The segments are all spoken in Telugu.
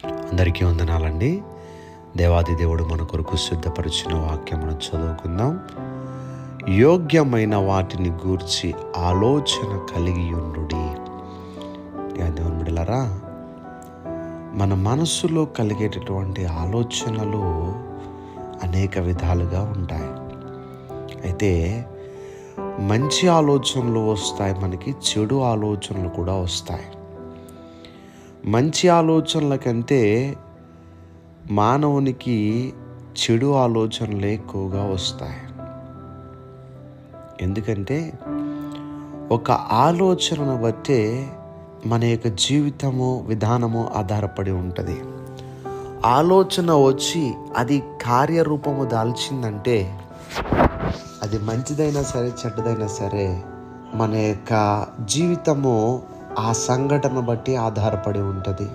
అందరికీ వందనాలండి. దేవాది దేవుడు మన కొరకు సిద్ధపరిచిన వాక్యమును చదువుకుందాం. యోగ్యమైన వాటిని గూర్చి ఆలోచన కలిగి ఉండుడి. దేవుని బిడ్డలారా, మన మనస్సులో కలిగేటటువంటి ఆలోచనలు అనేక విధాలుగా ఉంటాయి. అయితే మంచి ఆలోచనలు వస్తాయి, మనకి చెడు ఆలోచనలు కూడా వస్తాయి. మంచి ఆలోచనల కంటే మానవునికి చెడు ఆలోచనలు ఎక్కువగా వస్తాయి. ఎందుకంటే ఒక ఆలోచనను బట్టే మన యొక్క జీవితము విధానము ఆధారపడి ఉంటుంది. ఆలోచన వచ్చి అది కార్యరూపము దాల్చిందంటే అది మంచిదైనా సరే చెడ్డదైనా సరే మన యొక్క జీవితము ఆ సంఘటన బట్టి ఆధారపడి ఉంటుంది.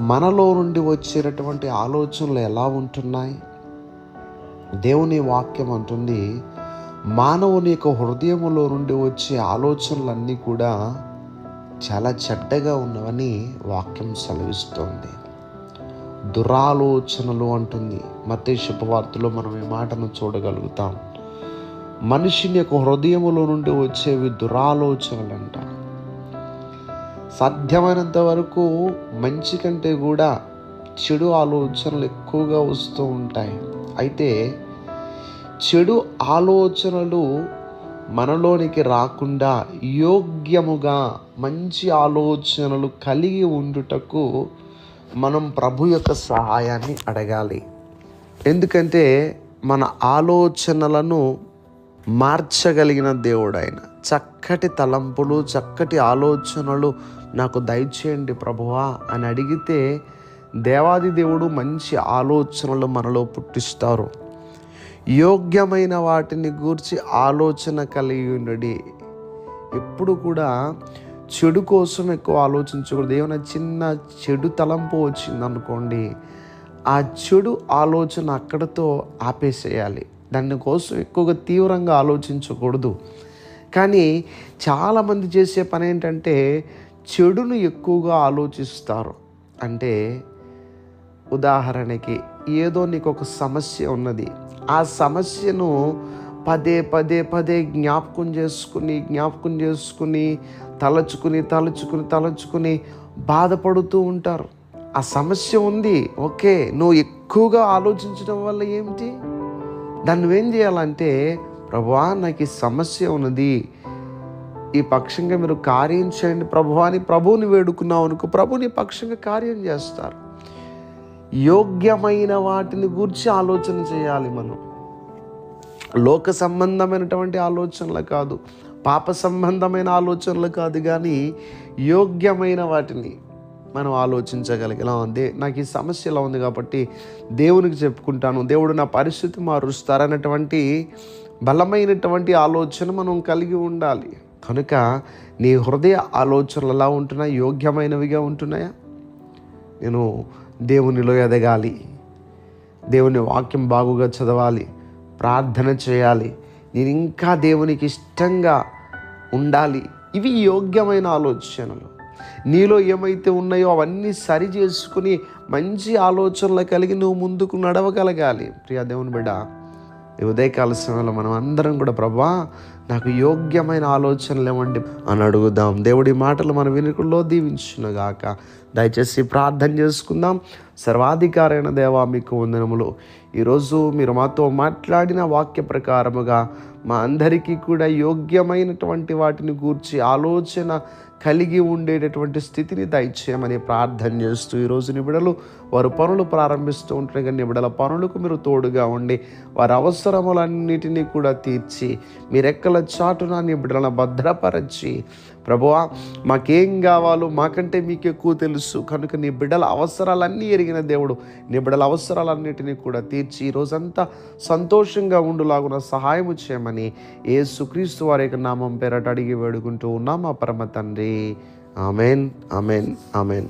మనలో నుండి వచ్చేటటువంటి ఆలోచనలు ఎలా ఉంటున్నాయి? దేవుని వాక్యం అంటుంది, మానవుని యొక్క హృదయములో నుండి వచ్చే ఆలోచనలన్నీ కూడా చాలా చెడ్డగా ఉన్నవని వాక్యం సెలవిస్తోంది. దురాలోచనలు అంటుంది. మత్తయి శుభవార్తలో మనం ఈ మాటను చూడగలుగుతాం. మనిషిని యొక్క హృదయములో నుండి వచ్చేవి దురాలోచనలంట. సాధ్యమైనంత వరకు మంచి కంటే కూడా చెడు ఆలోచనలు ఎక్కువగా వస్తూ ఉంటాయి. అయితే చెడు ఆలోచనలు మనలోనికి రాకుండా యోగ్యముగా మంచి ఆలోచనలు కలిగి ఉండుటకు మనం ప్రభు యొక్క సహాయాన్ని అడగాలి. ఎందుకంటే మన ఆలోచనలను మార్చగలిగిన దేవుడు ఆయన. చక్కటి తలంపులు, చక్కటి ఆలోచనలు నాకు దయచేయండి ప్రభువా అని అడిగితే దేవాది దేవుడు మంచి ఆలోచనలు మనలో పుట్టిస్తారు. యోగ్యమైన వాటిని గూర్చి ఆలోచన కలిగి ఉండండి. ఎప్పుడు కూడా చెడు కోసం ఎక్కువ ఆలోచించకూడదు. ఏమైనా చిన్న చెడు తలంపు వచ్చింది అనుకోండి, ఆ చెడు ఆలోచన అక్కడితో ఆపేసేయాలి. దానికోసం ఎక్కువగా తీవ్రంగా ఆలోచించకూడదు. కానీ చాలామంది చేసే పని ఏంటంటే చెడును ఎక్కువగా ఆలోచిస్తారు. అంటే ఉదాహరణకి ఏదో నీకు ఒక సమస్య ఉన్నది, ఆ సమస్యను పదే పదే పదే జ్ఞాపకం చేసుకుని తలుచుకుని బాధపడుతూ ఉంటారు. ఆ సమస్య ఉంది, ఓకే, నువ్వు ఎక్కువగా ఆలోచించడం వల్ల ఏమిటి? దాన్ని నువ్వేం చేయాలంటే, ప్రభువా నాకు ఈ సమస్య ఉన్నది, ఈ పక్షంగా మీరు కార్యం చేయండి ప్రభువా అని ప్రభువుని వేడుకున్నావు అనుకో, ప్రభు నీ పక్షంగా కార్యం చేస్తారు. యోగ్యమైన వాటిని గురించి ఆలోచన చేయాలి. మనం లోక సంబంధమైనటువంటి ఆలోచనలు కాదు, పాప సంబంధమైన ఆలోచనలు కాదు, కానీ యోగ్యమైన వాటిని మనం ఆలోచించగలిగాం. నాకు ఈ సమస్య ఇలా ఉంది కాబట్టి దేవునికి చెప్పుకుంటాను, దేవుడు నా పరిస్థితి మారుస్తారన్నటువంటి బలమైనటువంటి ఆలోచన మనం కలిగి ఉండాలి. కనుక నీ హృదయ ఆలోచనలు ఎలా ఉంటున్నాయి? యోగ్యమైనవిగా ఉంటున్నాయా? నేను దేవునిలో ఎదగాలి, దేవుని వాక్యం బాగుగా చదవాలి, ప్రార్థన చేయాలి, నేను ఇంకా దేవునికి ఇష్టంగా ఉండాలి. ఇవి యోగ్యమైన ఆలోచనలు. నీలో ఏమైతే ఉన్నాయో అవన్నీ సరి చేసుకుని మంచి ఆలోచనలు కలిగి నువ్వు ముందుకు నడవగలగాలి. ప్రియా దేవుని బిడ్డ, ఈ ఉదయకాల సమయంలో మనం అందరం కూడా ప్రభువా నాకు యోగ్యమైన ఆలోచనలు ఇవ్వండి అని అడుగుదాం. దేవుడి మాటలు మన వినుకుల్లో దీవించునుగాక. దయచేసి ప్రార్థన చేసుకుందాం. సర్వాధికారైన దేవా మీకు వందనములు. ఈరోజు మీరు మాతో మాట్లాడిన వాక్య ప్రకారముగా మా అందరికీ కూడా యోగ్యమైనటువంటి వాటిని గూర్చి ఆలోచన కలిగి ఉండేటటువంటి స్థితిని దయచేయమని ప్రార్థన చేస్తూ, ఈరోజు నిబిడలు వారు పనులు ప్రారంభిస్తూ ఉంటున్నారు, కానీ నిబిడల పనులకు మీరు తోడుగా ఉండి వారి అవసరములన్నిటినీ కూడా తీర్చి మీరెక్కల చాటున నిబిడలను భద్రపరచి, ప్రభువా మాకేం కావాలో మాకంటే మీకు ఎక్కువ తెలుసు కనుక నీ బిడ్డల అవసరాలన్నీ ఎరిగిన దేవుడు, నీ బిడ్డల అవసరాలన్నిటినీ కూడా తీర్చి ఈరోజంతా సంతోషంగా ఉండులాగున సహాయము చేయమని యేసుక్రీస్తు వారి యొక్క నామం పేరట అడిగి వేడుకుంటూ ఉన్నాం మా పరమ తండ్రి. Amen, amen, amen.